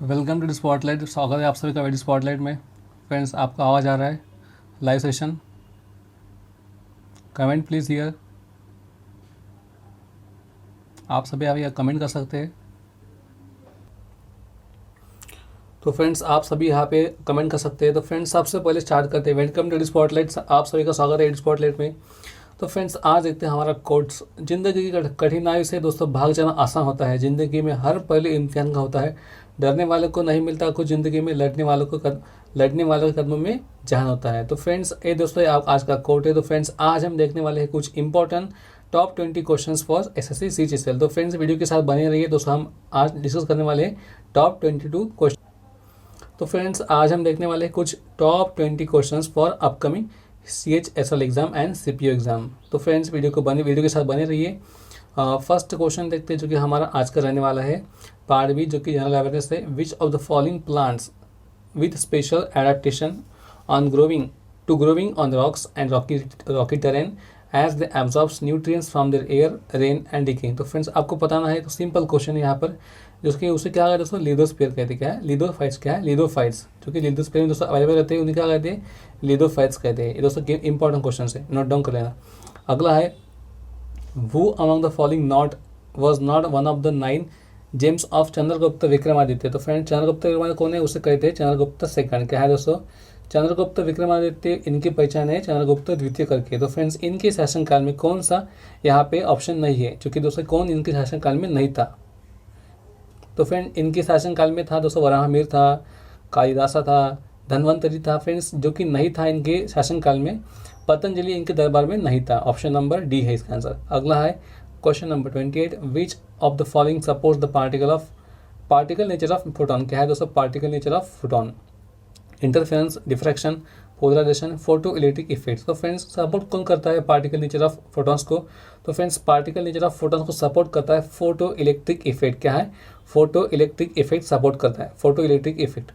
Welcome to the spotlight. स्वागत है आप सभी का वेडी स्पॉटलाइट में। फ्रेंड्स, आपका आवाज़ आ रहा है? Live session, comment please here. आप सभी यहाँ कमेंट कर सकते हैं। तो फ्रेंड्स, आप सभी यहाँ पे कमेंट कर सकते हैं। तो फ्रेंड्स, सबसे पहले स्टार्ट करते हैं। वेलकम टू द स्पॉटलाइट, आप सभी का स्वागत है एड स्पॉटलाइट में। तो फ्रेंड्स, आज देखते हैं हमारा कोट्स। जिंदगी की कठिनाई से दोस्तों भाग जाना आसान होता है। ज़िंदगी में हर पहले इम्तिहान का होता है। डरने वालों को नहीं मिलता कुछ ज़िंदगी में, लड़ने वालों के कदमों में जान होता है। तो फ्रेंड्स, ये दोस्तों आप आज का कोट है। तो फ्रेंड्स, आज हम देखने वाले हैं कुछ important top 20 questions for SSC CGL. तो फ्रेंड्स, वीडियो के साथ बने रहिए दोस्तों। हम आज डिस्कस करने वाले हैं टॉप 22 क्वेश्चन। तो फ्रेंड्स, आज हम देखने वाले हैं कुछ top 20 questions for upcoming CHSL exam and CPO exam. तो फ्रेंड्स, वीडियो के साथ बने रहिए। फर्स्ट क्वेश्चन देखते हैं जो कि हमारा आज का रहने वाला है पार्ट बी, जो कि जनरल अवेयरनेस है। Which of the following plants with special adaptation on growing on rocks and rocky terrain as they absorbs nutrients from their air, rain and decay. तो फ्रेंड्स, आपको बताना है। तो सिंपल क्वेश्चन है यहाँ पर, जिसके उसे क्या है दोस्तों, लिथोस्फीयर कहते हैं। क्या है? लिथोफाइट्स। क्या है? लिथोफाइट्स, जो कि लिथोस्फीयर में दोस्तों अवेलेबल रहते हैं, उन्हें क्या कहते हैं? लिथोफाइट्स कहते हैं। ये दोस्तों इंपॉर्टेंट क्वेश्चन है, नोट डाउन कर लेना। अगला है, who among the following not was not one of the 9 James of Chandragupta Vikramaditya. तो फ्रेंड, चंद्रगुप्त विक्रमादित्य कौन है? उसे कहते हैं चंद्रगुप्त सेकंड। क्या है दोस्तों? चंद्रगुप्त विक्रमादित्य। इनकी पहचान है चंद्रगुप्त द्वितीय करके। तो फ्रेंड्स, इनके शासनकाल में कौन सा यहाँ पे ऑप्शन नहीं है, क्योंकि दोस्तों कौन इनके शासनकाल में नहीं था। तो फ्रेंड, इनके शासनकाल में था दोस्तों वराहमिहिर था, कालिदासा था, धन्वंतरि था। फ्रेंड्स, जो कि नहीं था इनके शासनकाल में, पतंजलि इनके दरबार में नहीं था। ऑप्शन नंबर डी है इसका आंसर। अगला है question number 28, which of the following support the particle nature of photon. क्या है दोस्तों? Particle nature of photon. Interference, diffraction, polarisation, photoelectric effects. तो फ्रेंड्स, सपोर्ट कौन करता है पार्टिकल नेचर ऑफ फोटॉन्स को? तो friends, particle nature of photons को सपोर्ट करता है फोटो इलेक्ट्रिक इफेक्ट। क्या है? फोटो इलेक्ट्रिक इफेक्ट सपोर्ट करता है, फोटो इलेक्ट्रिक इफेक्ट।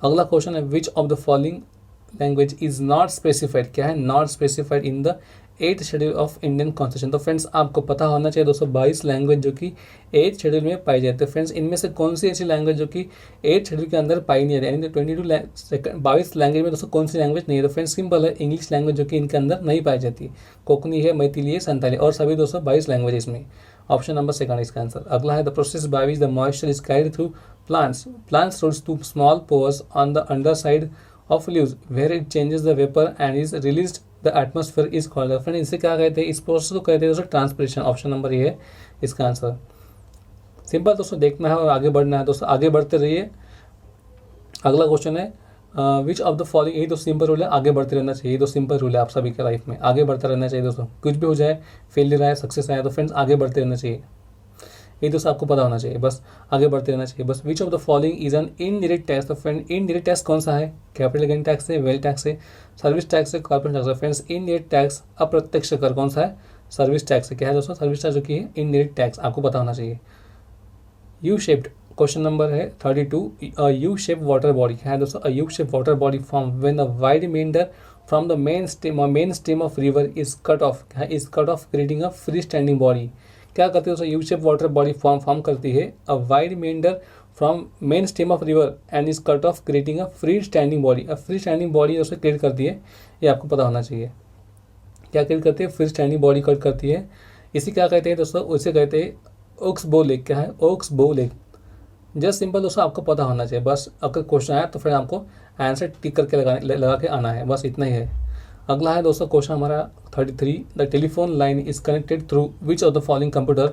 अगला क्वेश्चन है, which of the following language is not specified. क्या है? Not specified in the 8th schedule of Indian constitution. तो फ्रेंड्स, आपको पता होना चाहिए दोस्तों 22 लैंग्वेज जो कि 8th शेड्यूल में पाई जाती है। फ्रेंड्स, इनमें से कौन सी ऐसी लैंग्वेज जो कि 8th शेड्यूल के अंदर पाई नहीं जाती, यानी 22 लैंग्वेज में दोस्तों कौन सी लैंग्वेज नहीं है? तो फ्रेंड्स, सिंपल है, इंग्लिश लैंग्वेज जो कि इनके अंदर नहीं पाई जाती। कोकनी है, मैथिली है, संताली, और सभी दोस्तों 22 लैंग्वेज इसमें। ऑप्शन नंबर सेकंड इसका आंसर। अगला है, the process by which the moisture is carried through plants roots to small pores on the underside of leaves where it changes the vapour and is released the atmosphere is called. Friend, इसे क्या कहते हैं? इस process को कहते हैं दोस्तों transpiration. Option number ये है इसका आंसर। सिंपल दोस्तों, देखना है और आगे बढ़ना है दोस्तों, आगे बढ़ते रहिए। अगला क्वेश्चन है, विच ऑफ द फॉलोइंग। यही तो सिंपल रूल है, आगे बढ़ते रहना चाहिए। ये तो सिंपल रूल है आप सभी के लाइफ में, आगे बढ़ता रहना चाहिए दोस्तों। कुछ भी हो जाए, फेलियर आए, सक्सेस आए, तो फ्रेंड्स आगे बढ़ते रहना चाहिए। ये दोस्तों आपको पता होना चाहिए, बस आगे बढ़ते रहना चाहिए बस। विच of the following is an indirect tax. तो फ्रेंड, इनडायरेक्ट टैक्स कौन सा है? कैपिटल गेन टैक्स है, वेल्थ टैक्स है, सर्विस टैक्स है, कॉर्पोरेट टैक्स है। फ्रेंड्स, इनडायरेक्ट टैक्स अप्रत्यक्ष कर कौन सा है? सर्विस टैक्स है। क्या है दोस्तों? सर्विस टैक्स जो कि है इनडायरेक्ट टैक्स, आपको पता होना चाहिए। यू शेप्ड, क्वेश्चन नंबर है 32, यू शेप वाटर बॉडी। क्या है दोस्तों? A U shape water body form when the wide reminder from the main stem of river is cut off. क्या है? Is cut off creating a free standing body. क्या करती है दोस्तों? U shape water body form करती है a wide reminder from main stem of river and is cut off creating a free standing body. A free standing body दोस्तों create करती है, ये आपको पता होना चाहिए। क्या क्रिएट करती है? फ्री स्टैंडिंग बॉडी कट करती है। इसी क्या कहते हैं दोस्तों? उसे कहते हैं ओक्स बो लेक। क्या है? ओक्स बो लेक। जस्ट सिंपल दोस्तों, आपको पता होना चाहिए बस। अगर क्वेश्चन आया तो फिर आपको आंसर टिक करके लगा के आना है, बस इतना ही है। अगला है दोस्तों क्वेश्चन हमारा 33, the telephone line is connected through which of the following computer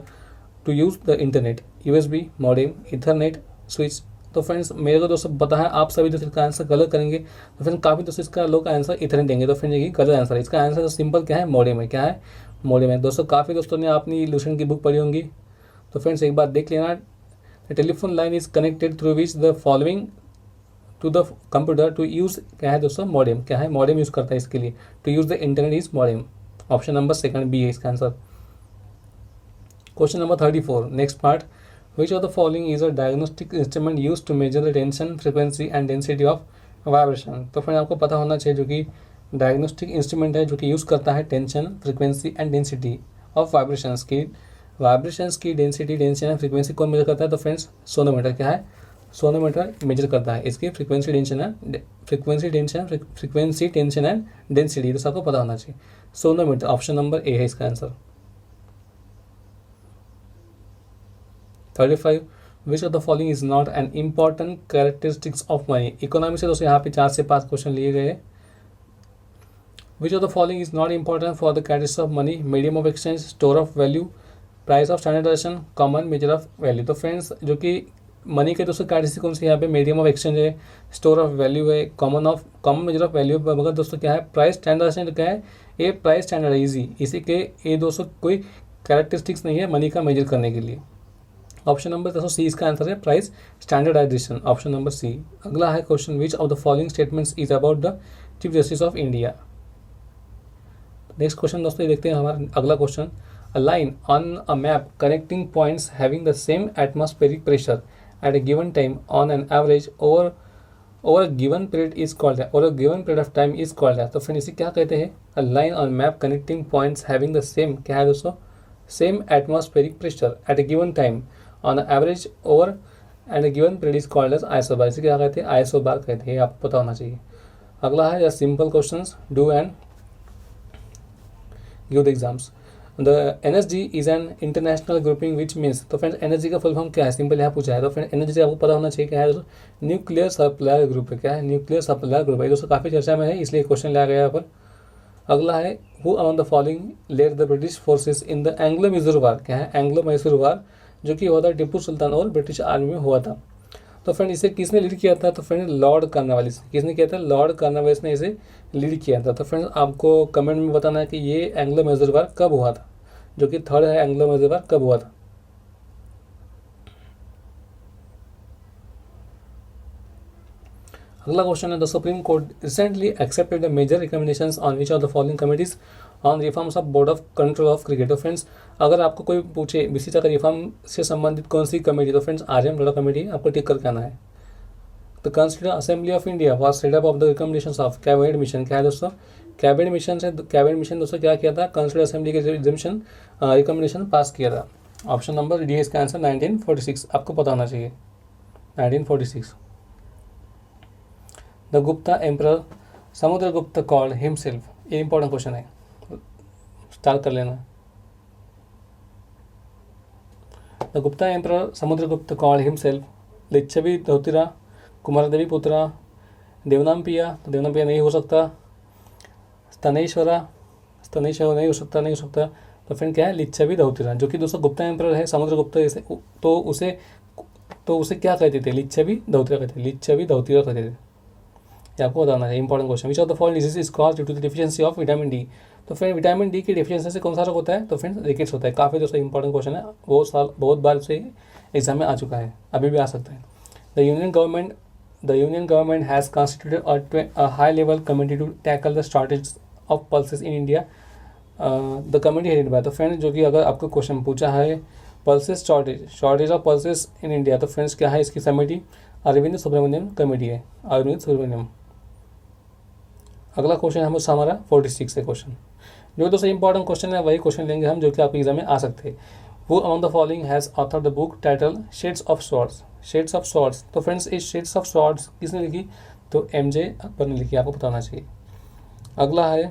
to use the internet. USB, modem, ethernet, switch. तो फ्रेंड्स, मेरे को दोस्तों पता है आप सभी दोस्तों इसका आंसर गलत करेंगे। तो फ्रेंड्स, काफ़ी दोस्तों इसका लोग आंसर इथरनेट देंगे। तो फ्रेंड्स, ये गलत आंसर है। इसका आंसर तो सिंपल क्या है? मॉडेम है। क्या है? मॉडेम है। दोस्तों, काफ़ी दोस्तों ने अपनी लूशन की बुक पढ़ी होंगी, तो फ्रेंड्स एक बार देख लेना। The telephone line is connected through which the following to the computer to use. क्या है दोस्तों? मॉडेम। क्या है? मॉडेम यूज़ करता है इसके लिए। To use the internet is modem. Option number second B है इसका answer. Question number 34, next part, which of the following is a diagnostic instrument use to measure the tension, frequency and density of vibration. तो friend, आपको पता होना चाहिए जो कि diagnostic instrument है जो कि यूज़ करता है tension, frequency and density of vibrations की वाइब्रेशंस की डेंसिटी एंड फ्रीक्वेंसी कौन मेजर करता है? तो फ्रेंड्स सोनोमीटर क्या है? सोनोमीटर मेजर करता है इसकी फ्रीक्वेंसी टेंशन एंड डेंसिटी, तो सबको पता होना चाहिए। सोनोमीटर, ऑप्शन नंबर ए है इसका answer. 35 which of the following is not an important characteristics of money. Economy से दोस्तों यहाँ पे 4 से 5 क्वेश्चन लिए गए। Which of the following is not important for the characteristics of money? Medium of exchange, store of value, price of standardization, common measure of value. तो friends जो कि मनी के दोस्तों कैरेक्टरिस्टिक कौन सी यहाँ पे? मीडियम ऑफ एक्सचेंज है, स्टोर ऑफ वैल्यू है, कॉमन मेजर ऑफ वैल्यू। मगर दोस्तों क्या है? Price standardization. तो क्या है? ये प्राइस स्टैंडर्डाइज इसी के ये दोस्तों कोई कैरेक्टरिस्टिक्स नहीं है मनी का मेजर करने के लिए। ऑप्शन नंबर दोस्तों सी इसका आंसर है, price standardization, option number C. अगला है question, which of the following statements is about the chief justice of India. Next question दोस्तों ये देखते हैं हमारा अगला question. A line on a map connecting points having the same atmospheric pressure at a given time on an average over a given period is called or a given period of time is called as। तो फिर इसे क्या कहते हैं? a line on map connecting points having the same, क्या है दोस्तों? same atmospheric pressure at a given time on an average over and a given period is called as isobar। इसे क्या कहते हैं? isobar कहते हैं, आपको पता होना चाहिए। अगला है simple questions, do and give the exams. The NSG is an international grouping which means. तो फ्रेंड्स एनएसजी का फुल फॉर्म क्या है? सिंपल यहाँ पूछा है। तो फ्रेंड्स एनएसजी आपको पता होना चाहिए क्या है? न्यूक्लियर सप्लायर ग्रुप है। क्या है? न्यूक्लियर सप्लायर ग्रुप है। दोस्तों काफ़ी चर्चा में है इसलिए क्वेश्चन लाया गया यहाँ पर। अगला है, who among the following led the British forces in the Anglo Mysore war. क्या है? एंग्लो मैसूर वार, जो कि हुआ था टिप्पू सुल्तान और ब्रिटिश आर्मी में हुआ था। तो फ्रेंड इसे किसने लीड किया था? तो फ्रेंड लॉर्ड कार्नवालिस। किसने किया था? लॉर्ड कार्नवालिस ने इसे लीड किया था। तो फ्रेंड्स आपको कमेंट में बताना है कि ये एंग्लो मैसूर वार कब हुआ था, जो कि थर्ड है एंग्लो मैसूर वार कब हुआ था। अगला क्वेश्चन है, the supreme court recently accepted the major recommendations on which of the following committees on reforms of board of control of cricket. तो फ्रेंड्स अगर आपको कोई पूछे बीसीसीआई का रिफॉर्म से संबंधित कौन सी कमेटी, तो फ्रेंड्स आरएम लोढ़ा कमेटी आपको टिक करके आना है। The constituent assembly of India was set up of the recommendations of cabinet mission. क्या है दोस्तों? कैबिनेट मिशन से कैबिनेट मिशन दोस्तों क्या किया था? कॉन्स्टिट्यूंट असेंबली के एग्जामिशन रिकमेंडेशन पास किया था। ऑप्शन नंबर डी है इसका आंसर, 1946, आपको पता होना चाहिए 1946। The Gupta emperor Samudragupta called himself. ये इंपॉर्टेंट क्वेश्चन है, स्टार्ट कर लेना। The Gupta emperor Samudragupta called himself Lichchhavi धोतिरा कुमारदेवी पुत्रा देवनामपिया। तो देवनामपिया नहीं हो सकता। स्तनेश्वर नहीं हो सकता। तो फिर क्या है? लिच्छवी धोतिरा, जो कि दोस्तों गुप्ता एम्परर है समुद्रगुप्त, तो उसे क्या कहते थे? लिच्छवी धोतिरा कहते थे, लिच्छवी धोतिरा कहते थे। ये आपको बताना है, important question. Which of the following disease is caused due to the deficiency of vitamin D. तो फिर विटामिन डी की डिफिशियंसी से कौन सा रोग होता है? तो फ्रेंड्स रिकेट्स होता है। काफ़ी दोस्तों इंपॉर्टेंट क्वेश्चन है, बहुत बार से एग्जाम में आ चुका है, अभी भी आ सकता है। The union government has constituted a high level committee to tackle the shortage of pulses in India. The committee headed by. तो फ्रेंड्स जो कि अगर आपको क्वेश्चन पूछा है pulses shortage of pulses in India, तो फ्रेंड्स क्या है इसकी कमेटी? अरविंद सुब्रमण्यम कमेटी है, अरविंद सुब्रमण्यम। अगला क्वेश्चन है हमारा 46 है क्वेश्चन, जो दोस्तों इंपॉर्टेंट क्वेश्चन है, वही क्वेश्चन लेंगे हम जो कि आपके एग्जाम में आ सकते हैं। वो among the following has author the book title shades of swords. तो फ्रेंड्स इस शेड्स ऑफ स्वॉर्ड्स किसने लिखी? तो एमजे अकबर ने लिखी, आपको बताना चाहिए। अगला है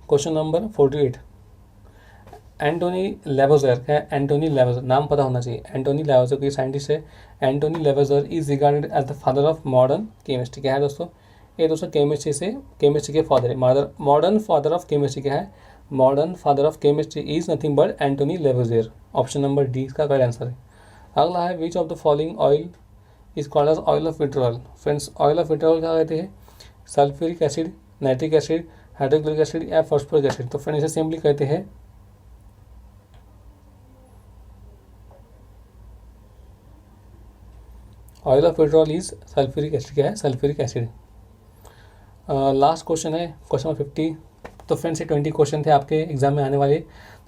क्वेश्चन नंबर 48, एंटोनी लेवोजर। क्या है? एंटोनी लेवोजर, नाम पता होना चाहिए। एंटोनी लेवोजर कोई साइंटिस्ट है। Antoine Lavoisier is regarded as the father of modern chemistry. क्या है दोस्तों? ये दोस्तों केमिस्ट्री के फादर है। मॉडर्न फादर ऑफ केमिस्ट्री क्या है? Modern father of chemistry is nothing but Antoine Lavoisier. Option number D इसका करेक्ट आंसर है। अगला है, which of the following oil is called as oil of vitriol. Friends oil of vitriol क्या कहते हैं? Sulphuric acid, nitric acid, hydrochloric acid या phosphoric acid. तो friends इसे सिंपली कहते हैं oil of petrol is sulphuric acid. क्या है? Sulphuric acid. लास्ट क्वेश्चन है क्वेश्चन नंबर 50। तो फ्रेंड्स ये 20 क्वेश्चन थे आपके एग्जाम में आने वाले।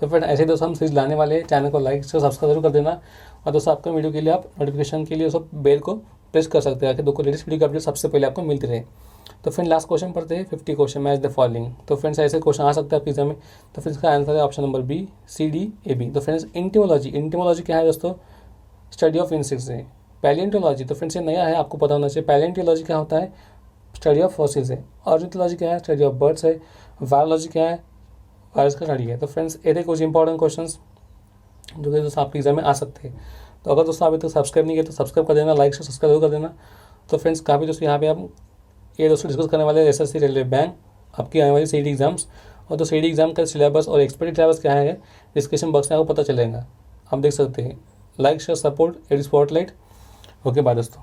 तो फ्रेंड ऐसे दोस्तों हम सीरीज लाने वाले, चैनल को लाइक से सब्सक्राइब जरूर कर देना। और दोस्तों आपका वीडियो के लिए आप नोटिफिकेशन के लिए सब बेल को प्रेस कर सकते हैं, ताकि दो को लेटेस्ट वीडियो की अपडेट सबसे पहले आपको मिलती रहे। तो फ्रेंड लास्ट क्वेश्चन पढ़ते हैं 50 क्वेश्चन मैच द फॉलोइंग। तो फ्रेंड्स ऐसे क्वेश्चन आ सकते हैं आपके एग्जाम में। तो फ्रेंड्स इसका आंसर है ऑप्शन नंबर बी, सी, डी, ए, बी। तो फ्रेंड्स इंटिमोलॉजी क्या है दोस्तों? स्टडी ऑफ इंसेक्ट्स है। पैलियंटोलॉजी तो फ्रेंड्स ये नया है, आपको पता होना चाहिए। पैलियंटोलॉजी क्या होता है? स्टडी ऑफ फॉसिल्स है। ऑर्निथोलॉजी क्या है? स्टडी ऑफ बर्ड्स है। वायरोलॉजी क्या है? वायरस का स्टडी है। तो फ्रेंड्स ये थे कुछ इंपॉर्टेंट क्वेश्चन जो कि दोस्तों आपके एग्जाम में आ सकते हैं। तो अगर दोस्तों अभी तक सब्सक्राइब नहीं किया तो सब्सक्राइब कर देना, लाइक से सब्सक्राइब जरूर कर देना। तो फ्रेंड्स काफ़ी दोस्तों यहाँ पे हम ये दोस्तों डिस्कस करने वाले एसएससी रेलवे बैंक आपकी आने वाली सीडी एग्जाम्स, और तो सीडी एग्जाम का सिलेबस और एक्सपेक्टेड सिलेबस क्या है डिस्क्रिप्शन बॉक्स में आपको पता चलेगा, आप देख सकते हैं। Like share support AD spotlight. Okay bye दोस्तों।